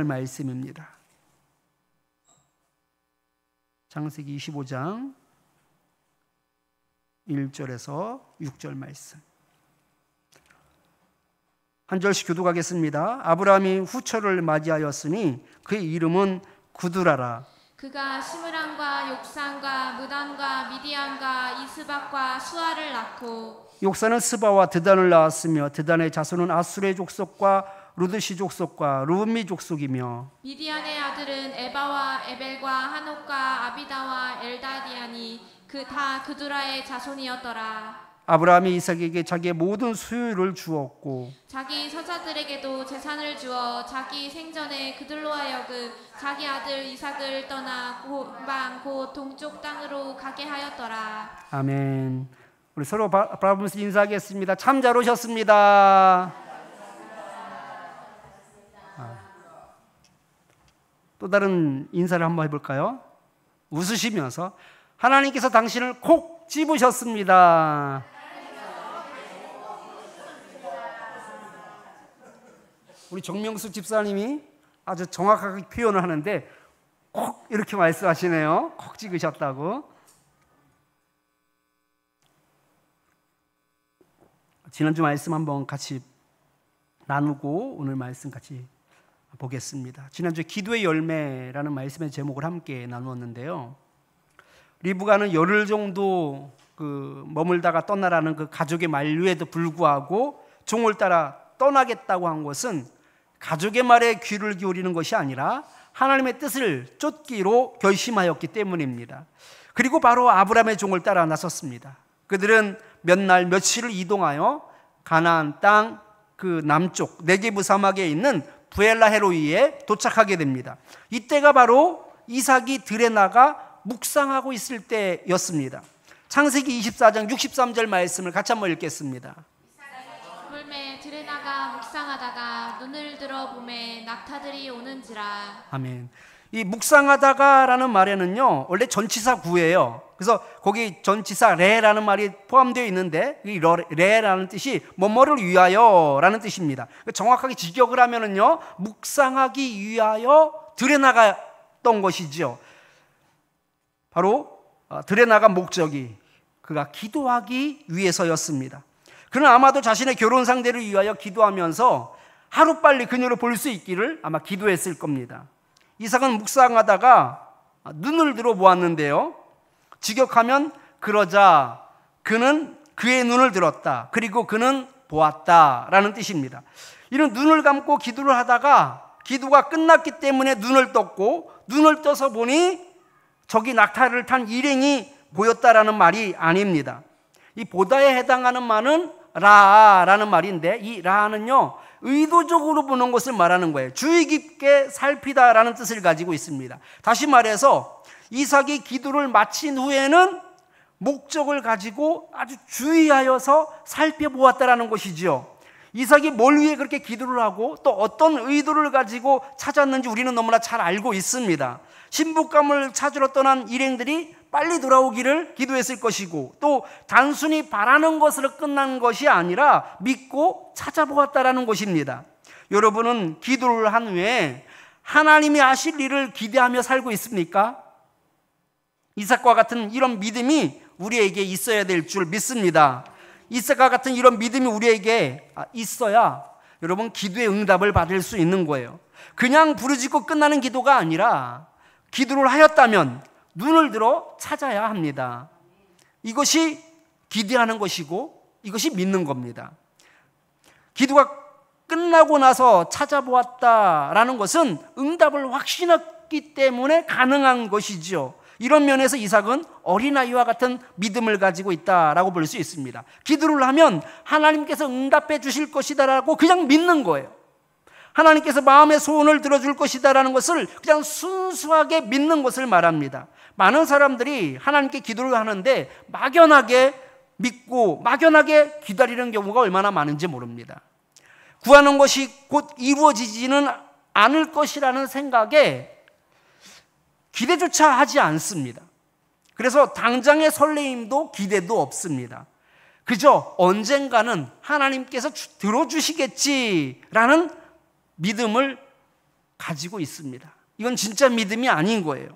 말씀입니다. 창세기 25장 1절에서 6절 말씀. 한 절씩 교독하겠습니다. 아브라함이 후처를 맞이하였으니 그의 이름은 구두라라. 그가 시므람과 욕산과 무단과 미디안과 이스박과 수아를 낳고, 욕산은 스바와 드단을 낳았으며 드단의 자손은 아수르의 족속과 루드시 족속과 루미 족속이며, 미디안의 아들은 에바와 에벨과 하녹과 아비다와 엘다디아니 그 다 그두라의 자손이었더라. 아브라함이 이삭에게 자기의 모든 소유를 주었고 자기 서자들에게도 재산을 주어 자기 생전에 그들로 하여금 자기 아들 이삭을 떠나 본방 곧 동쪽 땅으로 가게 하였더라. 아멘. 우리 서로 바라보면서 인사하겠습니다. 참 잘 오셨습니다. 또 다른 인사를 한번 해볼까요? 웃으시면서 하나님께서 당신을 콕 집으셨습니다. 우리 정명숙 집사님이 아주 정확하게 표현을 하는데 콕 이렇게 말씀하시네요. 콕 찍으셨다고. 지난주 말씀 한번 같이 나누고 오늘 말씀 같이 보겠습니다. 지난주 기도의 열매라는 말씀의 제목을 함께 나누었는데요. 리브가는 열흘 정도 머물다가 떠나라는 그 가족의 만류에도 불구하고 종을 따라 떠나겠다고 한 것은 가족의 말에 귀를 기울이는 것이 아니라 하나님의 뜻을 쫓기로 결심하였기 때문입니다. 그리고 바로 아브라함의 종을 따라 나섰습니다. 그들은 몇 날 며칠을 이동하여 가나안 땅 그 남쪽 네게브 사막에 있는 부엘라헤로이에 도착하게 됩니다. 이때가 바로 이삭이 들에 나가 묵상하고 있을 때였습니다. 창세기 24장 63절 말씀을 같이 한번 읽겠습니다. 불매 들에 나가 묵상하다가 눈을 들어 보매 낙타들이 오는지라. 아멘. 이 묵상하다가라는 말에는요 원래 전치사 구예요. 그래서 거기 전치사 레라는 말이 포함되어 있는데 이 레라는 뜻이 뭐뭐를 위하여라는 뜻입니다. 정확하게 직역을 하면은요 묵상하기 위하여 들에 나갔던 것이죠. 바로 들에 나간 목적이 그가 기도하기 위해서였습니다. 그는 아마도 자신의 결혼 상대를 위하여 기도하면서 하루빨리 그녀를 볼 수 있기를 아마 기도했을 겁니다. 이삭은 묵상하다가 눈을 들어 보았는데요. 직역하면 그러자 그는 그의 눈을 들었다. 그리고 그는 보았다라는 뜻입니다. 이는 눈을 감고 기도를 하다가 기도가 끝났기 때문에 눈을 떴고 눈을 떠서 보니 저기 낙타를 탄 일행이 보였다라는 말이 아닙니다. 이 보다에 해당하는 말은 라라는 말인데 이 라는요 의도적으로 보는 것을 말하는 거예요. 주의 깊게 살피다라는 뜻을 가지고 있습니다. 다시 말해서 이삭이 기도를 마친 후에는 목적을 가지고 아주 주의하여서 살펴보았다라는 것이지요. 이삭이 뭘 위해 그렇게 기도를 하고 또 어떤 의도를 가지고 찾았는지 우리는 너무나 잘 알고 있습니다. 신부감을 찾으러 떠난 일행들이 빨리 돌아오기를 기도했을 것이고 또 단순히 바라는 것으로 끝난 것이 아니라 믿고 찾아보았다라는 것입니다. 여러분은 기도를 한 후에 하나님이 하실 일을 기대하며 살고 있습니까? 이삭과 같은 이런 믿음이 우리에게 있어야 될 줄 믿습니다. 이삭과 같은 이런 믿음이 우리에게 있어야 여러분 기도의 응답을 받을 수 있는 거예요. 그냥 부르짖고 끝나는 기도가 아니라 기도를 하였다면 눈을 들어 찾아야 합니다. 이것이 기대하는 것이고 이것이 믿는 겁니다. 기도가 끝나고 나서 찾아보았다라는 것은 응답을 확신했기 때문에 가능한 것이죠. 이런 면에서 이삭은 어린아이와 같은 믿음을 가지고 있다라고 볼 수 있습니다. 기도를 하면 하나님께서 응답해 주실 것이다라고 그냥 믿는 거예요. 하나님께서 마음의 소원을 들어줄 것이다라는 것을 그냥 순수하게 믿는 것을 말합니다. 많은 사람들이 하나님께 기도를 하는데 막연하게 믿고 막연하게 기다리는 경우가 얼마나 많은지 모릅니다. 구하는 것이 곧 이루어지지는 않을 것이라는 생각에 기대조차 하지 않습니다. 그래서 당장의 설레임도 기대도 없습니다. 그저 언젠가는 하나님께서 들어주시겠지라는 믿음을 가지고 있습니다. 이건 진짜 믿음이 아닌 거예요.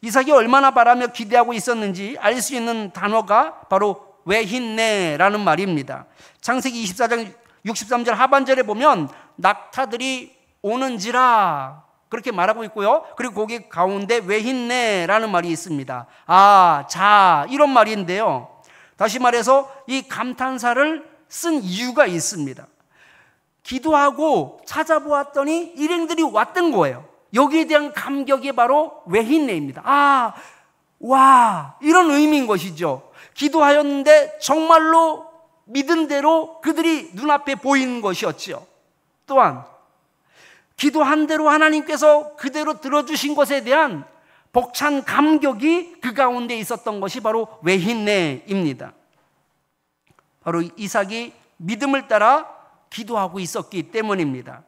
이삭이 얼마나 바라며 기대하고 있었는지 알 수 있는 단어가 바로 외힌네라는 말입니다. 창세기 24장 63절 하반절에 보면 낙타들이 오는지라 그렇게 말하고 있고요. 그리고 거기 가운데 외힌네라는 말이 있습니다. 자 이런 말인데요. 다시 말해서 이 감탄사를 쓴 이유가 있습니다. 기도하고 찾아보았더니 일행들이 왔던 거예요. 여기에 대한 감격이 바로 외힌네입니다. 와, 이런 의미인 것이죠. 기도하였는데 정말로 믿은 대로 그들이 눈앞에 보이는 것이었죠. 또한 기도한 대로 하나님께서 그대로 들어주신 것에 대한 벅찬 감격이 그 가운데 있었던 것이 바로 외힌네입니다. 바로 이삭이 믿음을 따라 기도하고 있었기 때문입니다.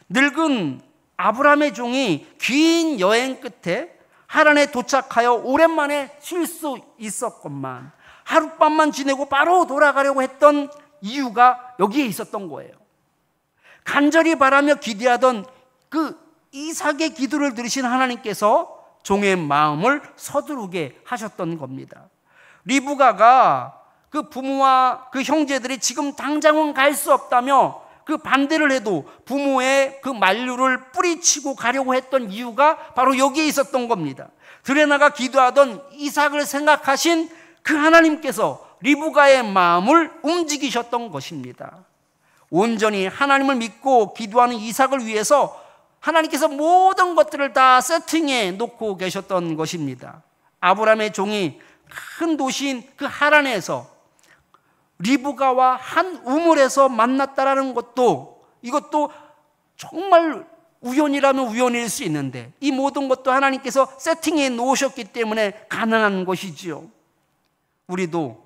늙은 아브라함의 종이 긴 여행 끝에 하란에 도착하여 오랜만에 쉴 수 있었건만 하룻밤만 지내고 바로 돌아가려고 했던 이유가 여기에 있었던 거예요. 간절히 바라며 기대하던 그 이삭의 기도를 들으신 하나님께서 종의 마음을 서두르게 하셨던 겁니다. 리브가가 그 부모와 그 형제들이 지금 당장은 갈 수 없다며 그 반대를 해도 부모의 그 만류를 뿌리치고 가려고 했던 이유가 바로 여기에 있었던 겁니다. 들에 나가 기도하던 이삭을 생각하신 그 하나님께서 리브가의 마음을 움직이셨던 것입니다. 온전히 하나님을 믿고 기도하는 이삭을 위해서 하나님께서 모든 것들을 다 세팅해 놓고 계셨던 것입니다. 아브라함의 종이 큰 도시인 그 하란에서 리브가와 한 우물에서 만났다라는 것도 이것도 정말 우연이라면 우연일 수 있는데 이 모든 것도 하나님께서 세팅해 놓으셨기 때문에 가능한 것이지요. 우리도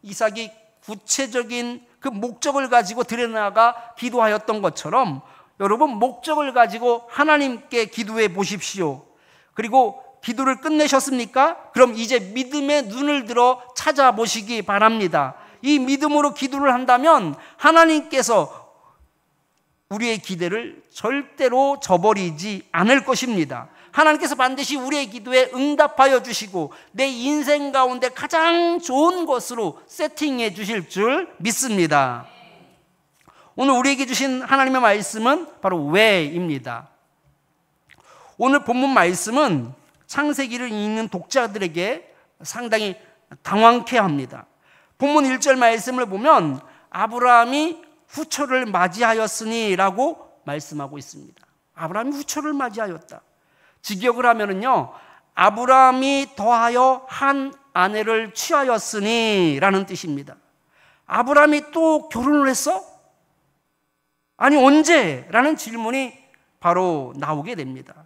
이삭이 구체적인 그 목적을 가지고 들여나가 기도하였던 것처럼 여러분 목적을 가지고 하나님께 기도해 보십시오. 그리고 기도를 끝내셨습니까? 그럼 이제 믿음의 눈을 들어 찾아보시기 바랍니다. 이 믿음으로 기도를 한다면 하나님께서 우리의 기대를 절대로 저버리지 않을 것입니다. 하나님께서 반드시 우리의 기도에 응답하여 주시고 내 인생 가운데 가장 좋은 것으로 세팅해 주실 줄 믿습니다. 오늘 우리에게 주신 하나님의 말씀은 바로 왜입니다. 오늘 본문 말씀은 창세기를 읽는 독자들에게 상당히 당황케 합니다. 본문 1절 말씀을 보면 아브라함이 후초를 맞이하였으니 라고 말씀하고 있습니다. 아브라함이 후초를 맞이하였다. 직역을 하면은요, 아브라함이 더하여 한 아내를 취하였으니 라는 뜻입니다. 아브라함이 또 결혼을 했어? 아니 언제? 라는 질문이 바로 나오게 됩니다.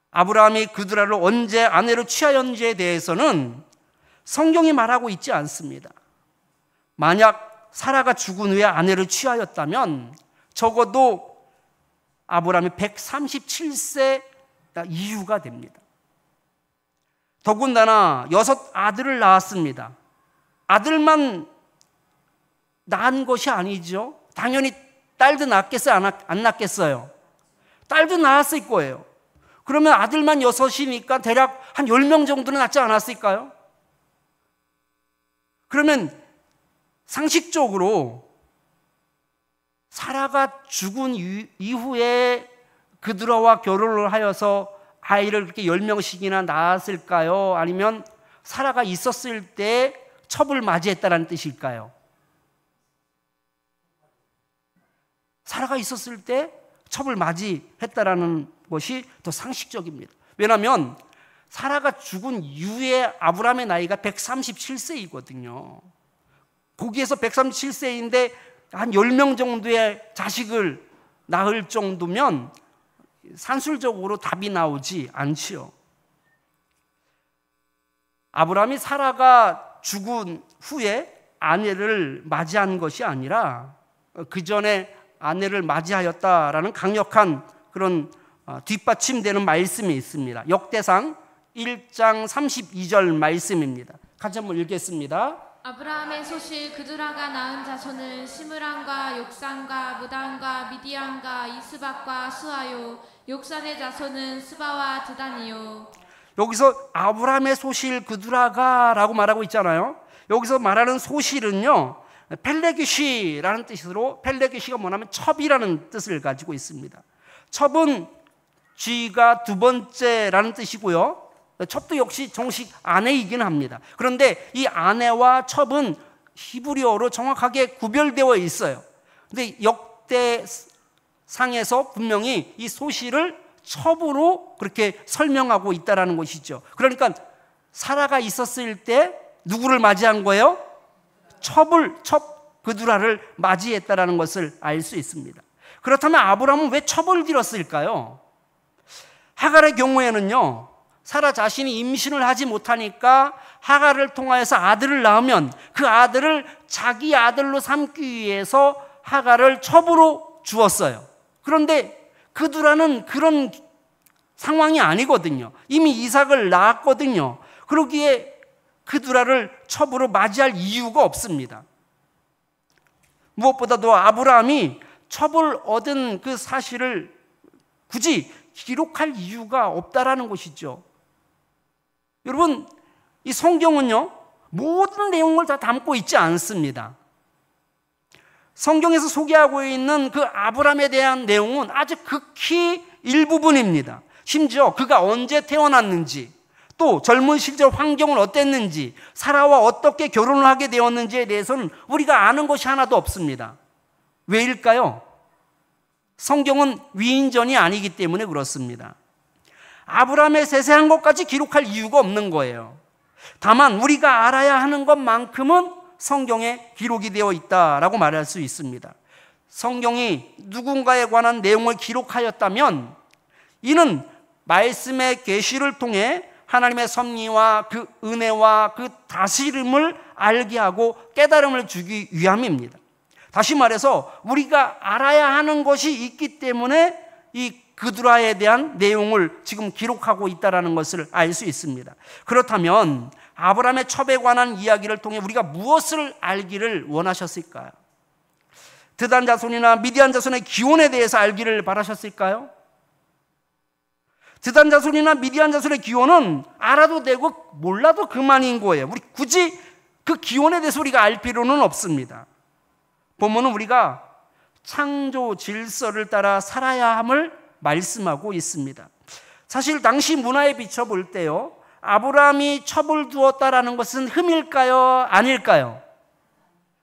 아브라함이 그드라를 언제 아내로 취하였는지에 대해서는 성경이 말하고 있지 않습니다. 만약 사라가 죽은 후에 아내를 취하였다면 적어도 아브라함이 137세 이후가 됩니다. 더군다나 6 아들을 낳았습니다. 아들만 낳은 것이 아니죠. 당연히 딸도 낳겠어요? 안 낳겠어요? 딸도 낳았을 거예요. 그러면 아들만 6이니까 대략 한 10명 정도는 낳지 않았을까요? 그러면 상식적으로 사라가 죽은 이후에 그드라와 결혼을 하여서 아이를 그렇게 10명씩이나 낳았을까요? 아니면 사라가 있었을 때 첩을 맞이했다는 뜻일까요? 사라가 있었을 때 첩을 맞이했다라는 것이 더 상식적입니다. 왜냐하면 사라가 죽은 이후에 아브라함의 나이가 137세이거든요. 거기에서 137세인데 한 10명 정도의 자식을 낳을 정도면 산술적으로 답이 나오지 않지요. 아브라함이 사라가 죽은 후에 아내를 맞이한 것이 아니라 그 전에 아내를 맞이하였다라는 강력한 그런 뒷받침되는 말씀이 있습니다. 역대상 1장 32절 말씀입니다. 같이 한번 읽겠습니다. 아브라함의 소실 그두라가 낳은 자손은 시므람과 욕산과 무단과 미디안과 이스박과 수아요. 욕산의 자손은 스바와 드단이요. 여기서 아브라함의 소실 그두라가라고 말하고 있잖아요. 여기서 말하는 소실은요, 펠레기시라는 뜻으로, 펠레기시가 뭐냐면 첩이라는 뜻을 가지고 있습니다. 첩은 쥐가 두 번째라는 뜻이고요. 첩도 역시 정식 아내이긴 합니다. 그런데 이 아내와 첩은 히브리어로 정확하게 구별되어 있어요. 근데 역대상에서 분명히 이 소실을 첩으로 그렇게 설명하고 있다는 것이죠. 그러니까 사라가 있었을 때 누구를 맞이한 거예요? 첩 그두라를 맞이했다는 것을 알 수 있습니다. 그렇다면 아브라함은 왜 첩을 들였을까요? 하갈의 경우에는요, 사라 자신이 임신을 하지 못하니까 하갈을 통하여서 아들을 낳으면 그 아들을 자기 아들로 삼기 위해서 하갈을 첩으로 주었어요. 그런데 그두라는 그런 상황이 아니거든요. 이미 이삭을 낳았거든요. 그러기에 그두라를 첩으로 맞이할 이유가 없습니다. 무엇보다도 아브라함이 첩을 얻은 그 사실을 굳이 기록할 이유가 없다라는 것이죠. 여러분, 이 성경은요, 모든 내용을 다 담고 있지 않습니다. 성경에서 소개하고 있는 그 아브라함에 대한 내용은 아주 극히 일부분입니다. 심지어 그가 언제 태어났는지, 또 젊은 시절 환경은 어땠는지, 사라와 어떻게 결혼을 하게 되었는지에 대해서는 우리가 아는 것이 하나도 없습니다. 왜일까요? 성경은 위인전이 아니기 때문에 그렇습니다. 아브라함의 세세한 것까지 기록할 이유가 없는 거예요. 다만 우리가 알아야 하는 것만큼은 성경에 기록이 되어 있다라고 말할 수 있습니다. 성경이 누군가에 관한 내용을 기록하였다면 이는 말씀의 계시를 통해 하나님의 섭리와 그 은혜와 그 다스림을 알게 하고 깨달음을 주기 위함입니다. 다시 말해서 우리가 알아야 하는 것이 있기 때문에 이 그두라에 대한 내용을 지금 기록하고 있다는 것을 알 수 있습니다. 그렇다면 아브라함의 첩에 관한 이야기를 통해 우리가 무엇을 알기를 원하셨을까요? 드단 자손이나 미디안 자손의 기원에 대해서 알기를 바라셨을까요? 드단 자손이나 미디안 자손의 기원은 알아도 되고 몰라도 그만인 거예요. 우리 굳이 그 기원에 대해서 우리가 알 필요는 없습니다. 본문은 우리가 창조 질서를 따라 살아야 함을 말씀하고 있습니다. 사실 당시 문화에 비춰볼 때요, 아브라함이 첩을 두었다라는 것은 흠일까요? 아닐까요?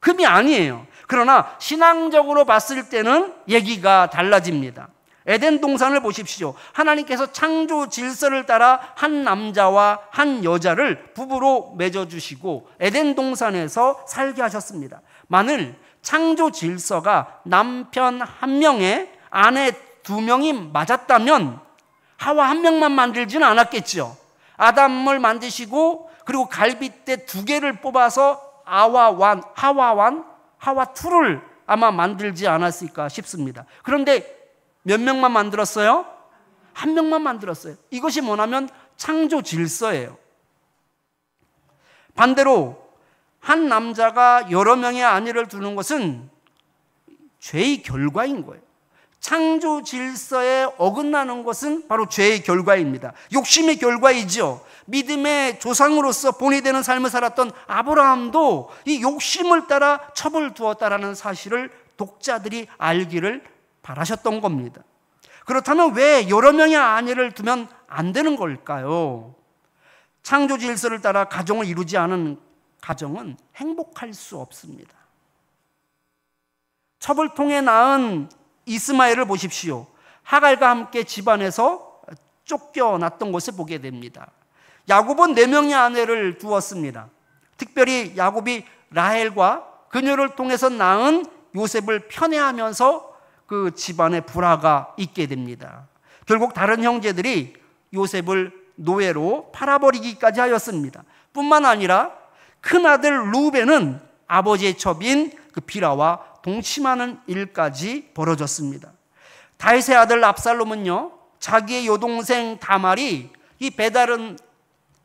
흠이 아니에요. 그러나 신앙적으로 봤을 때는 얘기가 달라집니다. 에덴 동산을 보십시오. 하나님께서 창조 질서를 따라 한 남자와 한 여자를 부부로 맺어주시고 에덴 동산에서 살게 하셨습니다. 만일 창조 질서가 남편 한 명에 아내 두 명이 맞았다면 하와 한 명만 만들지는 않았겠죠. 아담을 만드시고 그리고 갈빗대 두 개를 뽑아서 하와 2를 아마 만들지 않았을까 싶습니다. 그런데 몇 명만 만들었어요? 한 명만 만들었어요. 이것이 뭐냐면 창조 질서예요. 반대로 한 남자가 여러 명의 아내를 두는 것은 죄의 결과인 거예요. 창조 질서에 어긋나는 것은 바로 죄의 결과입니다. 욕심의 결과이죠. 믿음의 조상으로서 본이 되는 삶을 살았던 아브라함도 이 욕심을 따라 첩을 두었다라는 사실을 독자들이 알기를 바라셨던 겁니다. 그렇다면 왜 여러 명의 아내를 두면 안 되는 걸까요? 창조 질서를 따라 가정을 이루지 않은 가정은 행복할 수 없습니다. 첩을 통해 낳은 이스마엘을 보십시오. 하갈과 함께 집안에서 쫓겨났던 것을 보게 됩니다. 야곱은 4명의 아내를 두었습니다. 특별히 야곱이 라헬과 그녀를 통해서 낳은 요셉을 편애하면서 그 집안에 불화가 있게 됩니다. 결국 다른 형제들이 요셉을 노예로 팔아버리기까지 하였습니다. 뿐만 아니라 큰아들 루벤은 아버지의 첩인 그 비라와 동침하는 일까지 벌어졌습니다. 다윗의 아들 압살롬은요, 자기의 여동생 다말이 이 배다른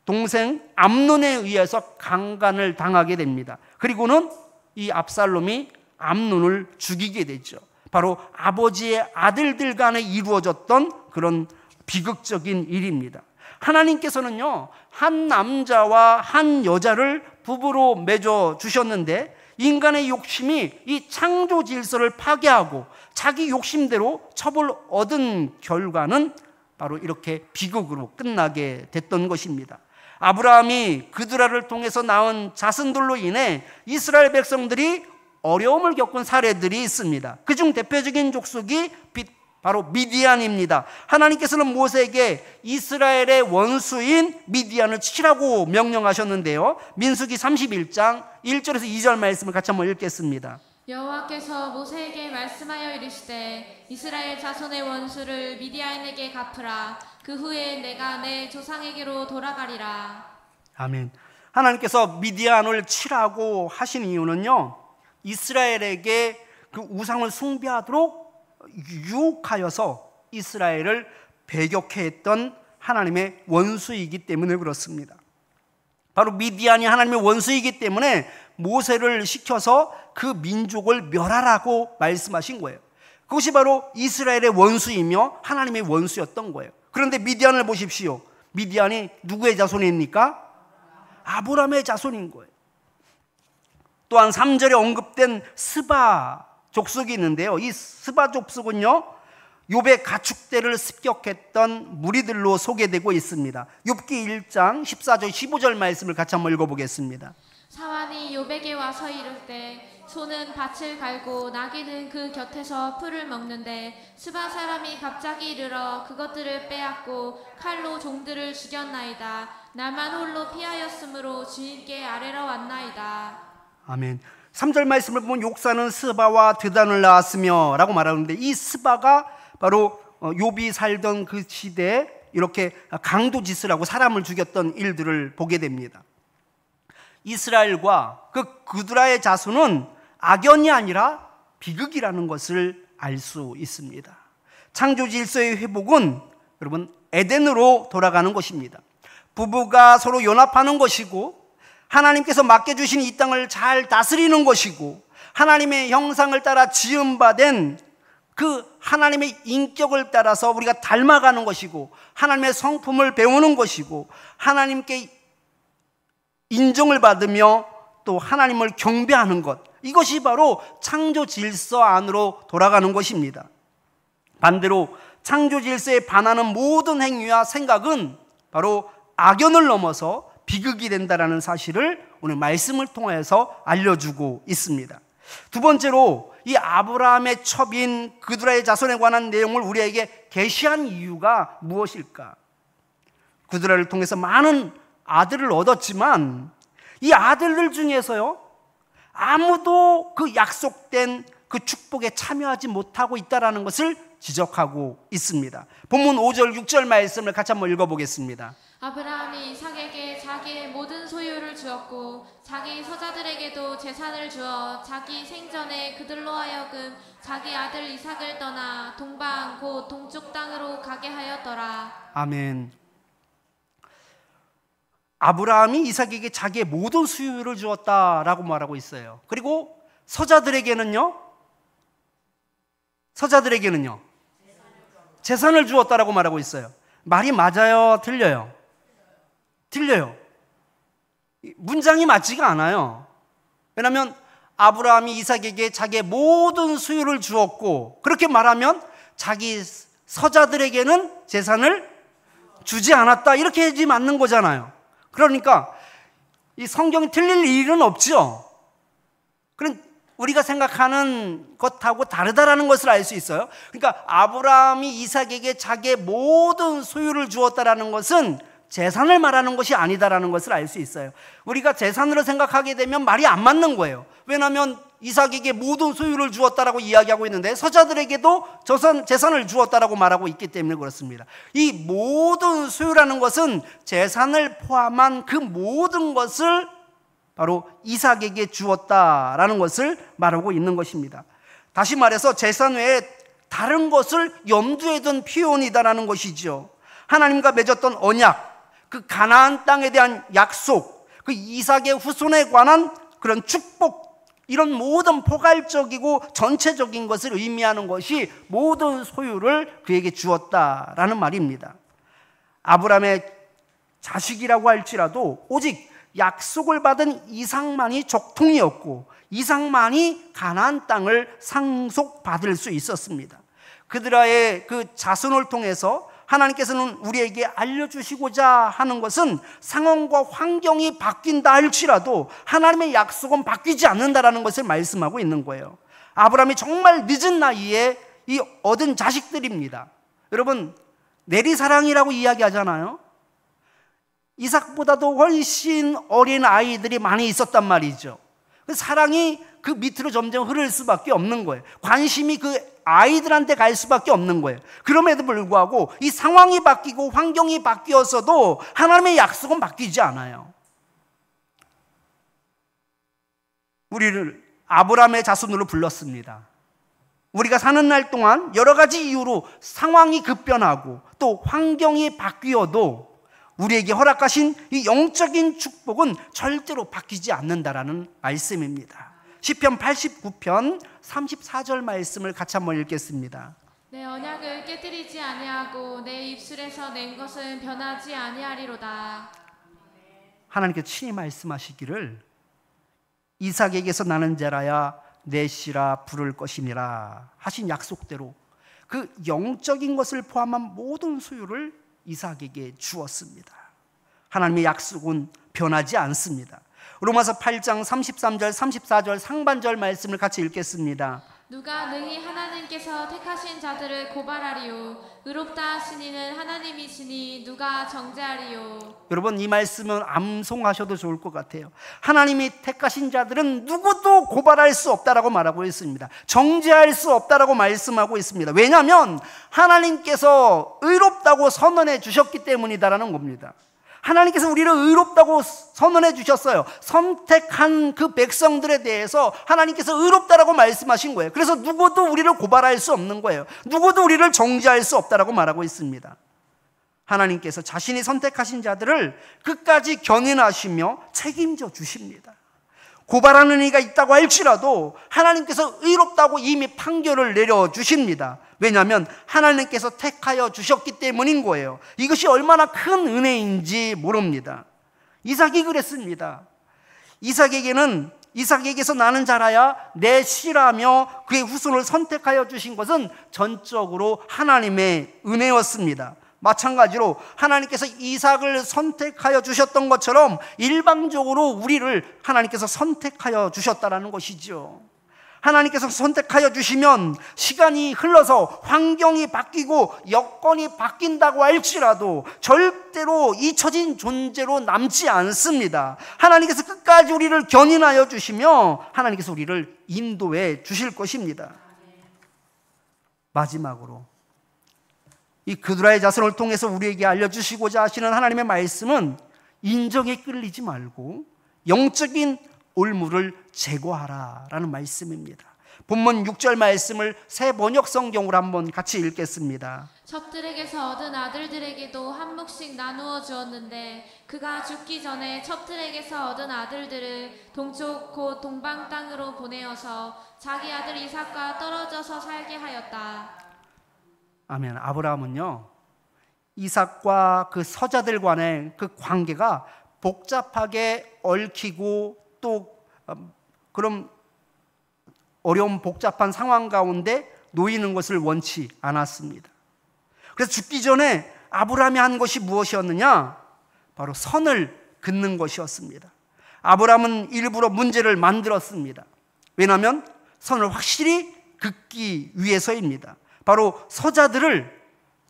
동생 암논에 의해서 강간을 당하게 됩니다. 그리고는 이 압살롬이 암논을 죽이게 되죠. 바로 아버지의 아들들 간에 이루어졌던 그런 비극적인 일입니다. 하나님께서는요, 한 남자와 한 여자를 부부로 맺어 주셨는데 인간의 욕심이 이 창조 질서를 파괴하고 자기 욕심대로 첩을 얻은 결과는 바로 이렇게 비극으로 끝나게 됐던 것입니다. 아브라함이 그드라를 통해서 낳은 자손들로 인해 이스라엘 백성들이 어려움을 겪은 사례들이 있습니다. 그중 대표적인 족속이 바로 미디안입니다. 하나님께서는 모세에게 이스라엘의 원수인 미디안을 치라고 명령하셨는데요. 민수기 31장 1절에서 2절 말씀을 같이 한번 읽겠습니다. 여호와께서 모세에게 말씀하여 이르시되 이스라엘 자손의 원수를 미디안에게 갚으라. 그 후에 내가 내 조상에게로 돌아가리라. 아멘. 하나님께서 미디안을 치라고 하신 이유는요, 이스라엘에게 그 우상을 숭배하도록 유혹하여서 이스라엘을 배격해 했던 하나님의 원수이기 때문에 그렇습니다. 바로 미디안이 하나님의 원수이기 때문에 모세를 시켜서 그 민족을 멸하라고 말씀하신 거예요. 그것이 바로 이스라엘의 원수이며 하나님의 원수였던 거예요. 그런데 미디안을 보십시오. 미디안이 누구의 자손입니까? 아브라함의 자손인 거예요. 또한 3절에 언급된 스바 족속이 있는데요. 이 스바 족속은요, 욥의 가축대를 습격했던 무리들로 소개되고 있습니다. 욥기 1장 14절 15절 말씀을 같이 한번 읽어보겠습니다. 사환이 욥에게 와서 이르되 소는 밭을 갈고 나귀는 그 곁에서 풀을 먹는데 스바 사람이 갑자기 이르러 그것들을 빼앗고 칼로 종들을 죽였나이다. 나만 홀로 피하였으므로 주인께 아뢰러 왔나이다. 아멘. 3절 말씀을 보면 욕사는 스바와 드단을 낳았으며 라고 말하는데 이 스바가 바로 욥이 살던 그 시대에 이렇게 강도짓을 하고 사람을 죽였던 일들을 보게 됩니다. 이스라엘과 그 그드라의 자손은 악연이 아니라 비극이라는 것을 알 수 있습니다. 창조 질서의 회복은 여러분 에덴으로 돌아가는 것입니다. 부부가 서로 연합하는 것이고 하나님께서 맡겨주신 이 땅을 잘 다스리는 것이고 하나님의 형상을 따라 지음받은 그 하나님의 인격을 따라서 우리가 닮아가는 것이고 하나님의 성품을 배우는 것이고 하나님께 인정을 받으며 또 하나님을 경배하는 것, 이것이 바로 창조 질서 안으로 돌아가는 것입니다. 반대로 창조 질서에 반하는 모든 행위와 생각은 바로 악연을 넘어서 비극이 된다는 사실을 오늘 말씀을 통해서 알려주고 있습니다. 두 번째로 이 아브라함의 첩인 그드라의 자손에 관한 내용을 우리에게 계시한 이유가 무엇일까? 그드라를 통해서 많은 아들을 얻었지만 이 아들들 중에서요, 아무도 그 약속된 그 축복에 참여하지 못하고 있다는 것을 지적하고 있습니다. 본문 5절 6절 말씀을 같이 한번 읽어보겠습니다. 아브라함이 이삭에게 자기의 모든 소유를 주었고 자기 서자들에게도 재산을 주어 자기 생전에 그들로 하여금 자기 아들 이삭을 떠나 동방 곧 동쪽 땅으로 가게 하였더라. 아멘. 아브라함이 이삭에게 자기의 모든 소유를 주었다라고 말하고 있어요. 그리고 서자들에게는요 재산을 주었다라고 말하고 있어요. 말이 맞아요? 틀려요? 틀려요. 문장이 맞지가 않아요. 왜냐하면 아브라함이 이삭에게 자기의 모든 소유를 주었고 그렇게 말하면 자기 서자들에게는 재산을 주지 않았다, 이렇게 해야지 맞는 거잖아요. 그러니까 이 성경이 틀릴 일은 없죠. 그럼 우리가 생각하는 것하고 다르다라는 것을 알 수 있어요. 그러니까 아브라함이 이삭에게 자기의 모든 소유를 주었다라는 것은 재산을 말하는 것이 아니다라는 것을 알 수 있어요. 우리가 재산으로 생각하게 되면 말이 안 맞는 거예요. 왜냐하면 이삭에게 모든 소유를 주었다라고 이야기하고 있는데 서자들에게도 재산을 주었다라고 말하고 있기 때문에 그렇습니다. 이 모든 소유라는 것은 재산을 포함한 그 모든 것을 바로 이삭에게 주었다라는 것을 말하고 있는 것입니다. 다시 말해서 재산 외에 다른 것을 염두에 둔 표현이다라는 것이죠. 하나님과 맺었던 언약, 그 가나안 땅에 대한 약속, 그 이삭의 후손에 관한 그런 축복, 이런 모든 포괄적이고 전체적인 것을 의미하는 것이 모든 소유를 그에게 주었다라는 말입니다. 아브라함의 자식이라고 할지라도 오직 약속을 받은 이삭만이 적통이었고 이삭만이 가나안 땅을 상속받을 수 있었습니다. 그들의 그 자손을 통해서 하나님께서는 우리에게 알려주시고자 하는 것은 상황과 환경이 바뀐다 할지라도 하나님의 약속은 바뀌지 않는다라는 것을 말씀하고 있는 거예요. 아브라함이 정말 늦은 나이에 이 얻은 자식들입니다. 여러분, 내리사랑이라고 이야기하잖아요. 이삭보다도 훨씬 어린 아이들이 많이 있었단 말이죠. 그 사랑이 그 밑으로 점점 흐를 수밖에 없는 거예요. 관심이 그 아이들한테 갈 수밖에 없는 거예요. 그럼에도 불구하고 이 상황이 바뀌고 환경이 바뀌어서도 하나님의 약속은 바뀌지 않아요. 우리를 아브라함의 자손으로 불렀습니다. 우리가 사는 날 동안 여러 가지 이유로 상황이 급변하고 또 환경이 바뀌어도 우리에게 허락하신 이 영적인 축복은 절대로 바뀌지 않는다라는 말씀입니다. 시편 89편 34절 말씀을 같이 한번 읽겠습니다. 내 언약을 깨뜨리지 아니하고 내 입술에서 낸 것은 변하지 아니하리로다. 하나님께서 친히 말씀하시기를 이삭에게서 나는 자라야 내 씨라 부를 것이니라 하신 약속대로 그 영적인 것을 포함한 모든 소유를 이삭에게 주었습니다. 하나님의 약속은 변하지 않습니다. 로마서 8장 33절 34절 상반절 말씀을 같이 읽겠습니다. 누가 능히 하나님께서 택하신 자들을 고발하리요 의롭다 하시니는 하나님이시니 누가 정죄하리요. 여러분, 이 말씀은 암송하셔도 좋을 것 같아요. 하나님이 택하신 자들은 누구도 고발할 수 없다라고 말하고 있습니다. 정죄할 수 없다라고 말씀하고 있습니다. 왜냐하면 하나님께서 의롭다고 선언해 주셨기 때문이다라는 겁니다. 하나님께서 우리를 의롭다고 선언해 주셨어요. 선택한 그 백성들에 대해서 하나님께서 의롭다라고 말씀하신 거예요. 그래서 누구도 우리를 고발할 수 없는 거예요. 누구도 우리를 정죄할 수 없다라고 말하고 있습니다. 하나님께서 자신이 선택하신 자들을 끝까지 견인하시며 책임져 주십니다. 고발하는 이가 있다고 할지라도 하나님께서 의롭다고 이미 판결을 내려주십니다. 왜냐하면 하나님께서 택하여 주셨기 때문인 거예요. 이것이 얼마나 큰 은혜인지 모릅니다. 이삭이 그랬습니다. 이삭에게서 나는 자라야 내 씨라며 그의 후손을 선택하여 주신 것은 전적으로 하나님의 은혜였습니다. 마찬가지로 하나님께서 이삭을 선택하여 주셨던 것처럼 일방적으로 우리를 하나님께서 선택하여 주셨다라는 것이죠. 하나님께서 선택하여 주시면 시간이 흘러서 환경이 바뀌고 여건이 바뀐다고 할지라도 절대로 잊혀진 존재로 남지 않습니다. 하나님께서 끝까지 우리를 견인하여 주시며 하나님께서 우리를 인도해 주실 것입니다. 마지막으로 이 그드라의 자손을 통해서 우리에게 알려주시고자 하시는 하나님의 말씀은 인정에 끌리지 말고 영적인 올무를 제거하라라는 말씀입니다. 본문 6절 말씀을 새 번역 성경으로 한번 같이 읽겠습니다. 첩들에게서 얻은 아들들에게도 한 몫씩 나누어 주었는데 그가 죽기 전에 첩들에게서 얻은 아들들을 동쪽 곧 동방 땅으로 보내어서 자기 아들 이삭과 떨어져서 살게 하였다. 아멘. 아브라함은요, 이삭과 그 서자들 간의 그 관계가 복잡하게 얽히고 또 그런 어려운 복잡한 상황 가운데 놓이는 것을 원치 않았습니다. 그래서 죽기 전에 아브라함이 한 것이 무엇이었느냐? 바로 선을 긋는 것이었습니다. 아브라함은 일부러 문제를 만들었습니다. 왜냐하면 선을 확실히 긋기 위해서입니다. 바로 서자들을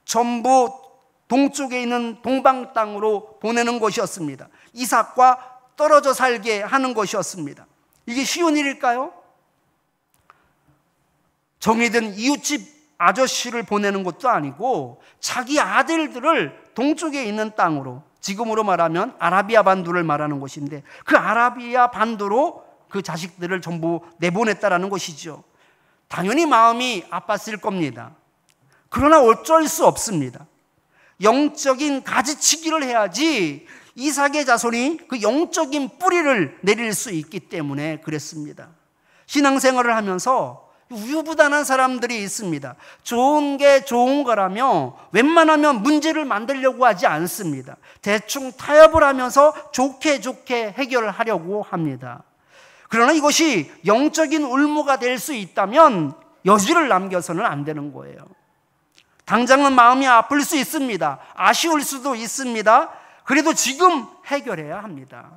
전부 동쪽에 있는 동방 땅으로 보내는 것이었습니다. 이삭과 떨어져 살게 하는 것이었습니다. 이게 쉬운 일일까요? 정해진 이웃집 아저씨를 보내는 것도 아니고 자기 아들들을 동쪽에 있는 땅으로, 지금으로 말하면 아라비아 반도를 말하는 것인데 그 아라비아 반도로 그 자식들을 전부 내보냈다라는 것이죠. 당연히 마음이 아팠을 겁니다. 그러나 어쩔 수 없습니다. 영적인 가지치기를 해야지 이삭의 자손이 그 영적인 뿌리를 내릴 수 있기 때문에 그랬습니다. 신앙생활을 하면서 우유부단한 사람들이 있습니다. 좋은 게 좋은 거라며 웬만하면 문제를 만들려고 하지 않습니다. 대충 타협을 하면서 좋게 해결을 하려고 합니다. 그러나 이것이 영적인 울무가 될 수 있다면 여지를 남겨서는 안 되는 거예요. 당장은 마음이 아플 수 있습니다. 아쉬울 수도 있습니다. 그래도 지금 해결해야 합니다.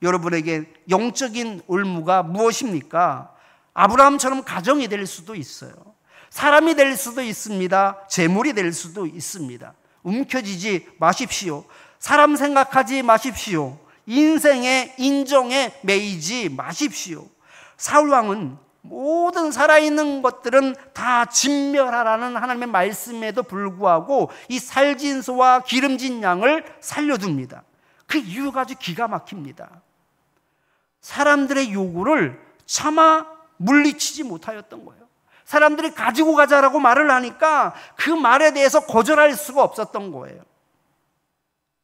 여러분에게 영적인 울무가 무엇입니까? 아브라함처럼 가정이 될 수도 있어요. 사람이 될 수도 있습니다. 재물이 될 수도 있습니다. 움켜쥐지 마십시오. 사람 생각하지 마십시오. 인생의 인정에 매이지 마십시오. 사울왕은 모든 살아있는 것들은 다 진멸하라는 하나님의 말씀에도 불구하고 이 살진 소와 기름진 양을 살려둡니다. 그 이유가 아주 기가 막힙니다. 사람들의 요구를 차마 물리치지 못하였던 거예요. 사람들이 가지고 가자라고 말을 하니까 그 말에 대해서 거절할 수가 없었던 거예요.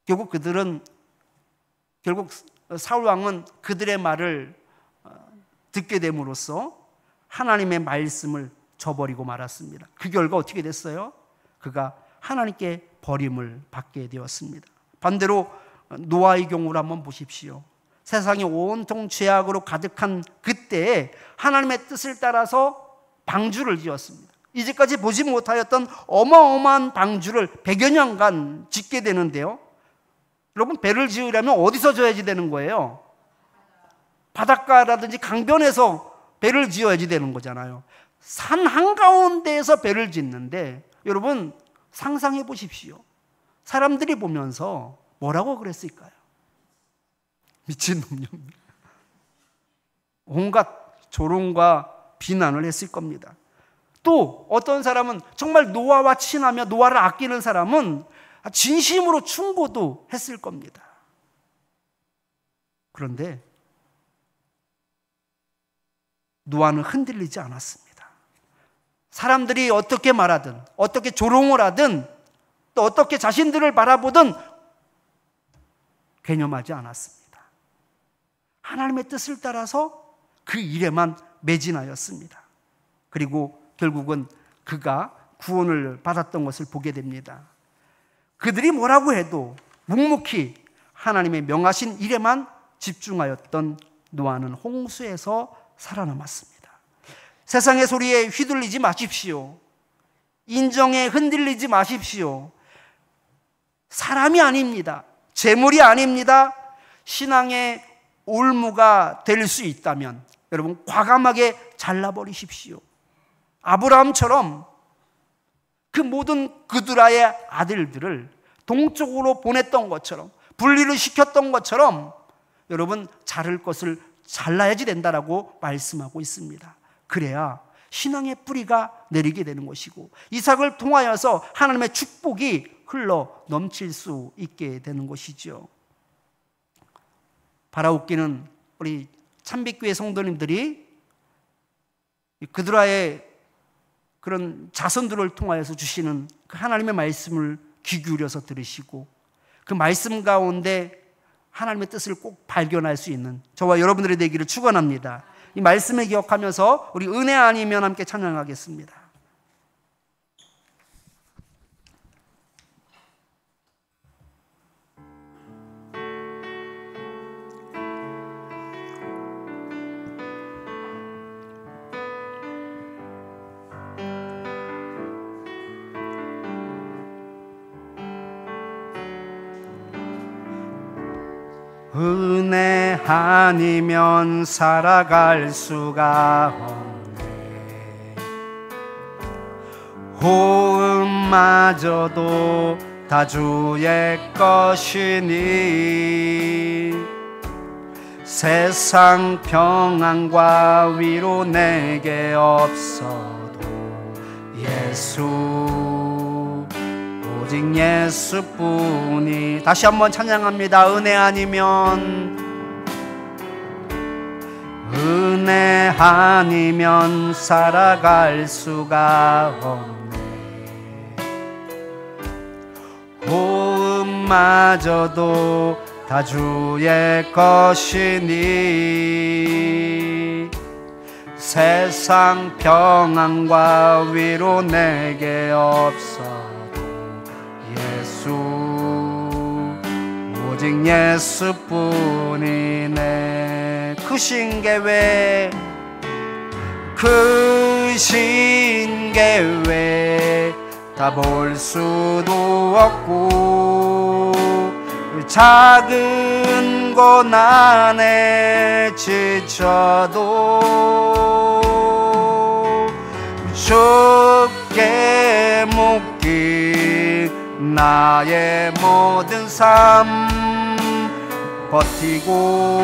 결국 사울왕은 그들의 말을 듣게 됨으로써 하나님의 말씀을 저버리고 말았습니다. 그 결과 어떻게 됐어요? 그가 하나님께 버림을 받게 되었습니다. 반대로 노아의 경우를 한번 보십시오. 세상이 온통 죄악으로 가득한 그때에 하나님의 뜻을 따라서 방주를 지었습니다. 이제까지 보지 못하였던 어마어마한 방주를 100여 년간 짓게 되는데요. 여러분, 배를 지으려면 어디서 지어야지 되는 거예요? 바닷가라든지 강변에서 배를 지어야지 되는 거잖아요. 산 한가운데에서 배를 짓는데 여러분 상상해 보십시오. 사람들이 보면서 뭐라고 그랬을까요? 미친놈이요. 온갖 조롱과 비난을 했을 겁니다. 또 어떤 사람은 정말 노아와 친하며 노아를 아끼는 사람은 진심으로 충고도 했을 겁니다. 그런데 노아는 흔들리지 않았습니다. 사람들이 어떻게 말하든 어떻게 조롱을 하든 또 어떻게 자신들을 바라보든 개념하지 않았습니다. 하나님의 뜻을 따라서 그 일에만 매진하였습니다. 그리고 결국은 그가 구원을 받았던 것을 보게 됩니다. 그들이 뭐라고 해도 묵묵히 하나님의 명하신 일에만 집중하였던 노아는 홍수에서 살아남았습니다. 세상의 소리에 휘둘리지 마십시오. 인정에 흔들리지 마십시오. 사람이 아닙니다. 재물이 아닙니다. 신앙의 올무가 될 수 있다면 여러분 과감하게 잘라버리십시오. 아브라함처럼 그 모든 그드라의 아들들을 동쪽으로 보냈던 것처럼 분리를 시켰던 것처럼 여러분 자를 것을 잘라야지 된다라고 말씀하고 있습니다. 그래야 신앙의 뿌리가 내리게 되는 것이고 이삭을 통하여서 하나님의 축복이 흘러 넘칠 수 있게 되는 것이죠. 바라옵기는 우리 참빛교회 성도님들이 그드라의 그런 자손들을 통하여서 주시는 그 하나님의 말씀을 귀 기울여서 들으시고 그 말씀 가운데 하나님의 뜻을 꼭 발견할 수 있는 저와 여러분들이 되기를 축원합니다. 이 말씀을 기억하면서 우리 은혜 아니면 함께 찬양하겠습니다. 은혜 아니면 살아갈 수가 없네. 호흡마저도 다 주의 것이니 세상 평안과 위로 내게 없어도 오직 예수뿐이. 다시 한번 찬양합니다. 은혜 아니면 살아갈 수가 없네. 고음마저도 다 주의 것이니 세상 평안과 위로 내게 없어도 예수 오직 예수뿐이네. 크신 계획 크신 계획 다 볼 수도 없고 작은 고난에 지쳐도 주께 묶인 나의 모든 삶 버티고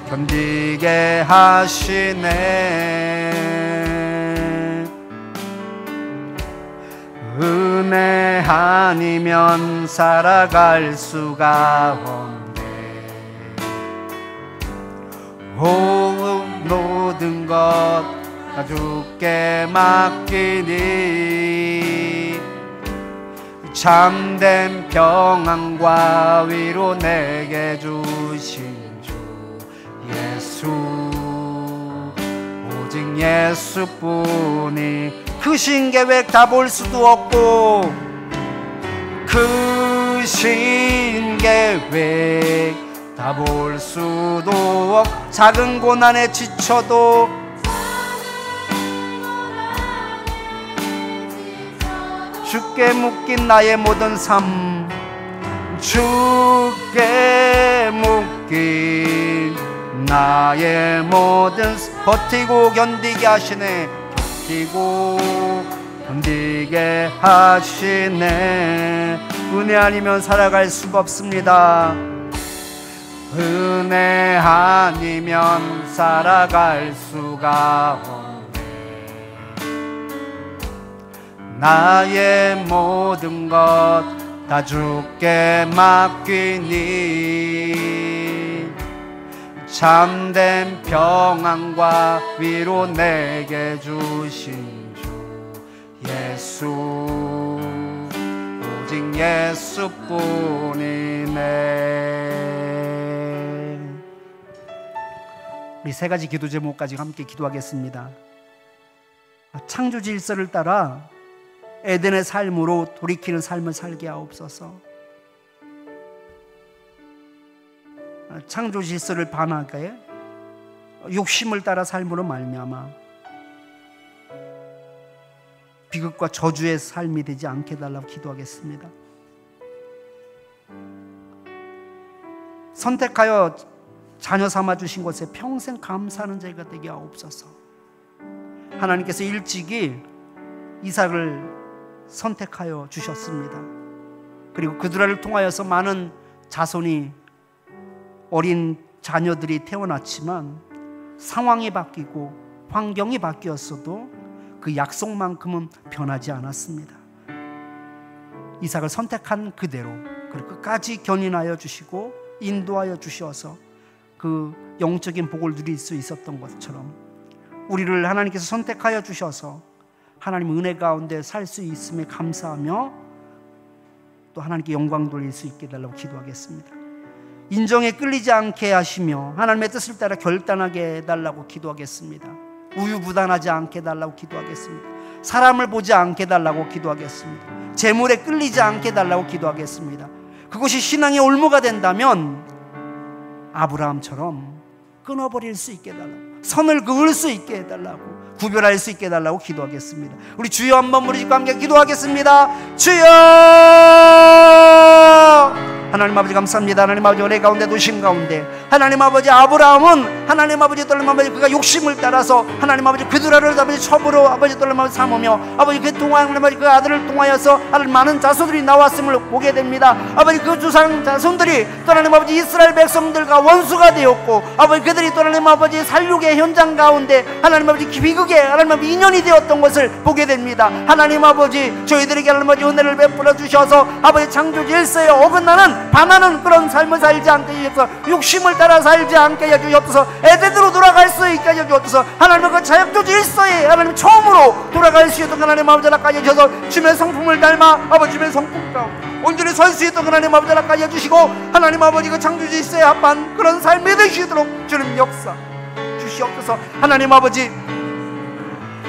견디게 하시네. 은혜 아니면 살아갈 수가 없네. 모든 것 다 주께 맡기니 참된 평안과 위로 내게 주신 주 예수 오직 예수뿐이. 크신 계획 다 볼 수도 없고 크신 계획 다 볼 수도 없고 작은 고난에 지쳐도 주께 묶인 나의 모든 삶 주께 묶인 나의 모든 버티고 견디게 하시네. 버티고 견디게 하시네. 은혜 아니면 살아갈 수가 없습니다. 은혜 아니면 살아갈 수가 없네. 나의 모든 것 다 주께 맡기니 참된 평안과 위로 내게 주신 주 예수 오직 예수뿐이네. 우리 세 가지 기도 제목까지 함께 기도하겠습니다. 창조 질서를 따라 에덴의 삶으로 돌이키는 삶을 살게 하옵소서. 창조 질서를 반하게 욕심을 따라 삶으로 말미암아 비극과 저주의 삶이 되지 않게 해달라고 기도하겠습니다. 선택하여 자녀 삼아 주신 것에 평생 감사하는 자가 되게 하옵소서. 하나님께서 일찍이 이삭을 선택하여 주셨습니다. 그리고 그들을 통하여서 많은 자손이 어린 자녀들이 태어났지만 상황이 바뀌고 환경이 바뀌었어도 그 약속만큼은 변하지 않았습니다. 이삭을 선택한 그대로 그리고 끝까지 견인하여 주시고 인도하여 주셔서 그 영적인 복을 누릴 수 있었던 것처럼 우리를 하나님께서 선택하여 주셔서 하나님 은혜 가운데 살 수 있음에 감사하며 또 하나님께 영광 돌릴 수 있게 해달라고 기도하겠습니다. 인정에 끌리지 않게 하시며 하나님의 뜻을 따라 결단하게 해달라고 기도하겠습니다. 우유부단하지 않게 해달라고 기도하겠습니다. 사람을 보지 않게 해달라고 기도하겠습니다. 재물에 끌리지 않게 해달라고 기도하겠습니다. 그것이 신앙의 올무가 된다면 아브라함처럼 끊어버릴 수 있게 해달라고, 선을 그을 수 있게 해달라고, 구별할 수 있게 해달라고 기도하겠습니다. 우리 주여 한번 무리 짓고 함께 기도하겠습니다. 주여! 하나님 아버지 감사합니다. 하나님 아버지 은혜 가운데 노신 가운데 하나님 아버지 아브라함은 하나님 아버지 떨림 아버지 그가 욕심을 따라서 하나님 아버지 그들을 아버지 첩으로 아버지 떨림 아버지 삼으며 아버지 그 통하여 아버지 그 아들을 통하여서 아들 많은 자손들이 나왔음을 보게 됩니다. 아버지 그 조상 자손들이 또 하나님 아버지 이스라엘 백성들과 원수가 되었고 아버지 그들이 또 하나님 아버지 살육의 현장 가운데 하나님 아버지 비극에 하나님 아버지 인연이 되었던 것을 보게 됩니다. 하나님 아버지 저희들에게 하나님 아버지 은혜를 베풀어 주셔서 아버지 창조 질서에 어긋나는 반하는 그런 삶을 살지 않게 해주옵소서. 육심을 따라 살지 않게 해주옵소서. 에덴으로 돌아갈 수 있게 해주옵소서. 하나님의 그 자격조 질서에 하나님 처음으로 돌아갈 수 있도록 하나님 아버지 나까지 해주셔서 주님의 성품을 닮아 아버지의 성품 가운데 온전히 설 수 있도록 하나님 아버지 나까지 해주시고 하나님 아버지 그 창조 질서에 합한 그런 삶이 되시도록 주님 역사 주시옵소서. 하나님 아버지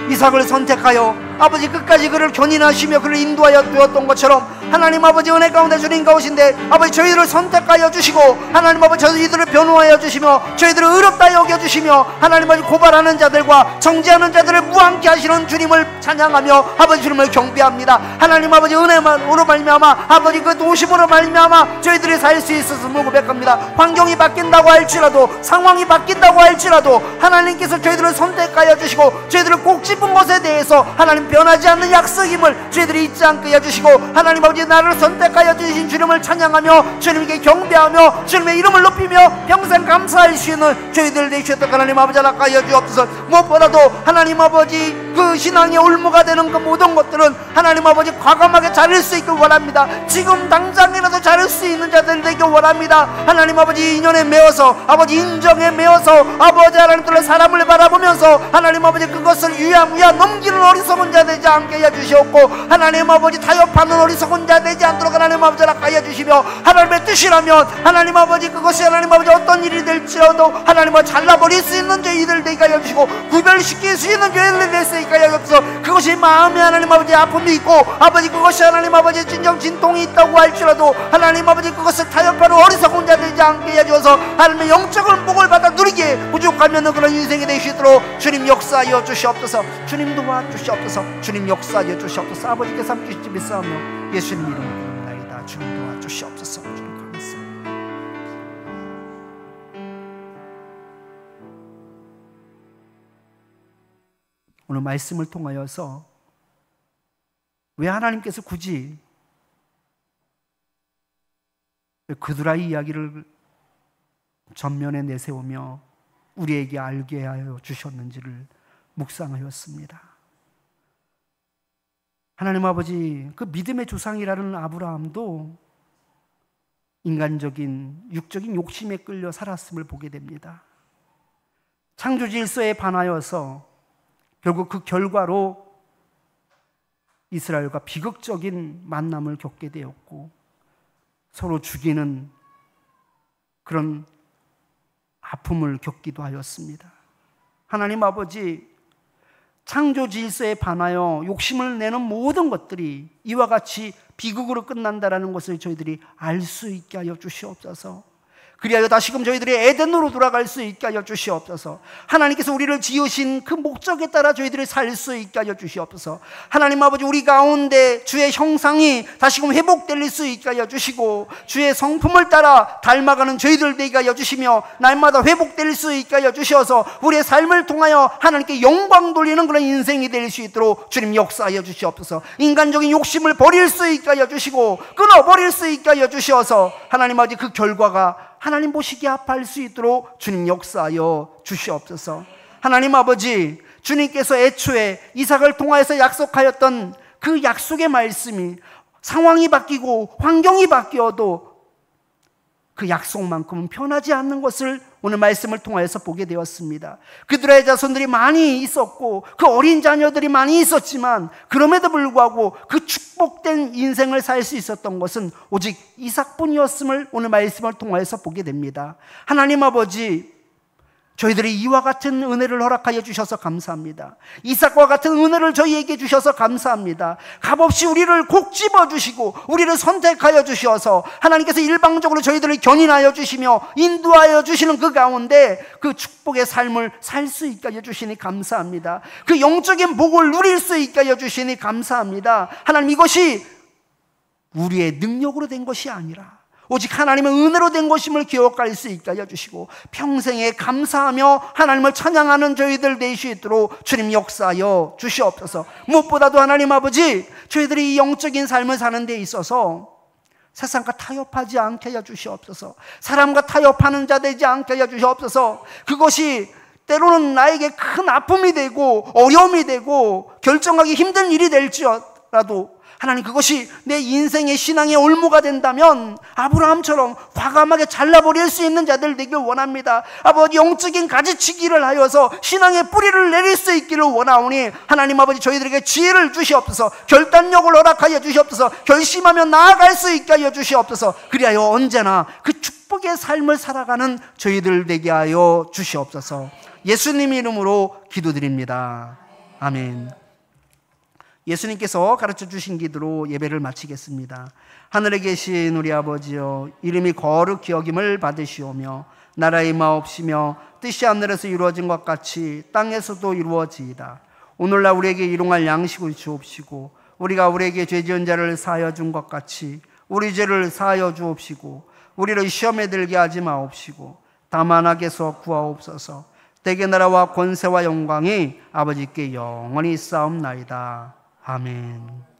이삭을 선택하여 아버지 끝까지 그를 견인하시며 그를 인도하여 두었던 것처럼 하나님 아버지 은혜 가운데 주님 가오신데 아버지 저희들을 선택하여 주시고 하나님 아버지 저희들을 변호하여 주시며 저희들을 의롭다 여겨주시며 하나님 아버지 고발하는 자들과 정죄하는 자들을 무함께 하시는 주님을 찬양하며 아버지 주님을 경배합니다. 하나님 아버지 은혜만으로 말미암아 아버지 그 도심으로 말미암아 저희들이 살 수 있어서 무고백합니다. 환경이 바뀐다고 할지라도 상황이 바뀐다고 할지라도 하나님께서 저희들을 선택하여 주시고 저희들을 꼭 짚은 것에 대해서 하나님 변하지 않는 약속임을 저희들이 잊지 않게 해주시고 하나님 아버지 나를 선택하여 주신 주님을 찬양하며 주님께 경배하며 주님의 이름을 높이며 평생 감사할 수 있는 저희들 되셨던 하나님 아버지 하나까지 주옵소서. 무엇보다도 하나님 아버지 그 신앙의 올무가 되는 그 모든 것들은 하나님 아버지 과감하게 자를 수 있길 원합니다. 지금 당장이라도 자를 수 있는 자들 되길 원합니다. 하나님 아버지 인연에 매어서 아버지 인정에 매어서 아버지 하나님들의 사람을 바라보면서 하나님 아버지 그것을 유야무야 넘기는 어리석은 자 되지 않게 해주시옵고 하나님 아버지 타협하는 어리석은 자 되지 않도록 하나님 아버지 하나까지 해주시며 하나님의 뜻이라면 하나님 아버지 그것이 하나님 아버지 어떤 일이 될지라도 하나님 아버지 잘라버릴 수 있는 저희들 되게 해주시고 구별시킬 수 있는 저희들 될 수 있게 해주셔서 그것이 마음에 하나님 아버지 아픔이 있고 아버지 그것이 하나님 아버지 진정 진통이 있다고 할지라도 하나님 아버지 그것을 타협하는 어리석은 자 되지 않게 해주셔서 하나님의 영적인 복을 받아 누리게 부족하면 그런 인생이 될 수 있도록 주님 역사하여 주시옵소서. 주님 도와주시옵소서. 주님 역사하여 주시옵소서. 아버지께서 함께 주시지 믿사오며 예수님 이름으로 기도합니다. 주님 도와주시옵소서. 주님 감사합니다. 오늘 말씀을 통하여서 왜 하나님께서 굳이 그드라의 이야기를 전면에 내세우며 우리에게 알게 하여 주셨는지를 묵상하였습니다. 하나님 아버지 그 믿음의 조상이라는 아브라함도 인간적인 육적인 욕심에 끌려 살았음을 보게 됩니다. 창조 질서에 반하여서 결국 그 결과로 이스라엘과 비극적인 만남을 겪게 되었고 서로 죽이는 그런 아픔을 겪기도 하였습니다. 하나님 아버지 창조 질서에 반하여 욕심을 내는 모든 것들이 이와 같이 비극으로 끝난다라는 것을 저희들이 알 수 있게 하여 주시옵소서. 그리하여 다시금 저희들이 에덴으로 돌아갈 수 있게 하여 주시옵소서. 하나님께서 우리를 지으신 그 목적에 따라 저희들이 살 수 있게 하여 주시옵소서. 하나님 아버지 우리 가운데 주의 형상이 다시금 회복될 수 있게 하여 주시고 주의 성품을 따라 닮아가는 저희들 되게 하여 주시며 날마다 회복될 수 있게 하여 주셔서 우리의 삶을 통하여 하나님께 영광 돌리는 그런 인생이 될 수 있도록 주님 역사하여 주시옵소서. 인간적인 욕심을 버릴 수 있게 하여 주시고 끊어버릴 수 있게 하여 주셔서 하나님 아버지 그 결과가 하나님 보시기에 합할 수 있도록 주님 역사하여 주시옵소서. 하나님 아버지 주님께서 애초에 이삭을 통하여서 약속하였던 그 약속의 말씀이 상황이 바뀌고 환경이 바뀌어도 그 약속만큼은 변하지 않는 것을 오늘 말씀을 통하여서 보게 되었습니다. 그들의 자손들이 많이 있었고 그 어린 자녀들이 많이 있었지만 그럼에도 불구하고 그 축복된 인생을 살 수 있었던 것은 오직 이삭뿐이었음을 오늘 말씀을 통하여서 보게 됩니다. 하나님 아버지 저희들이 이와 같은 은혜를 허락하여 주셔서 감사합니다. 이삭과 같은 은혜를 저희에게 주셔서 감사합니다. 값없이 우리를 꼭 집어주시고 우리를 선택하여 주셔서 하나님께서 일방적으로 저희들을 견인하여 주시며 인도하여 주시는 그 가운데 그 축복의 삶을 살 수 있게 하여 주시니 감사합니다. 그 영적인 복을 누릴 수 있게 하여 주시니 감사합니다. 하나님 이것이 우리의 능력으로 된 것이 아니라 오직 하나님의 은혜로 된 것임을 기억할 수 있게 하여 주시고 평생에 감사하며 하나님을 찬양하는 저희들 될 수 있도록 주님 역사하여 주시옵소서. 무엇보다도 하나님 아버지 저희들이 이 영적인 삶을 사는 데 있어서 세상과 타협하지 않게 하여 주시옵소서. 사람과 타협하는 자 되지 않게 하여 주시옵소서. 그것이 때로는 나에게 큰 아픔이 되고 어려움이 되고 결정하기 힘든 일이 될지라도 하나님, 그것이 내 인생의 신앙의 올무가 된다면 아브라함처럼 과감하게 잘라버릴 수 있는 자들 되길 원합니다. 아버지, 영적인 가지치기를 하여서 신앙의 뿌리를 내릴 수 있기를 원하오니 하나님 아버지, 저희들에게 지혜를 주시옵소서, 결단력을 허락하여 주시옵소서, 결심하며 나아갈 수 있게 하여 주시옵소서. 그리하여 언제나 그 축복의 삶을 살아가는 저희들 되게 하여 주시옵소서. 예수님 이름으로 기도드립니다. 아멘. 예수님께서 가르쳐 주신 기도로 예배를 마치겠습니다. 하늘에 계신 우리 아버지여, 이름이 거룩히 여김을 받으시오며 나라의 마옵시며 뜻이 하늘에서 이루어진 것 같이 땅에서도 이루어지이다. 오늘날 우리에게 일용할 양식을 주옵시고 우리가 우리에게 죄 지은 자를 사하여 준 것 같이 우리 죄를 사하여 주옵시고 우리를 시험에 들게 하지 마옵시고 다만 악에서 구하옵소서. 대개 나라와 권세와 영광이 아버지께 영원히 있사옵나이다. 아멘.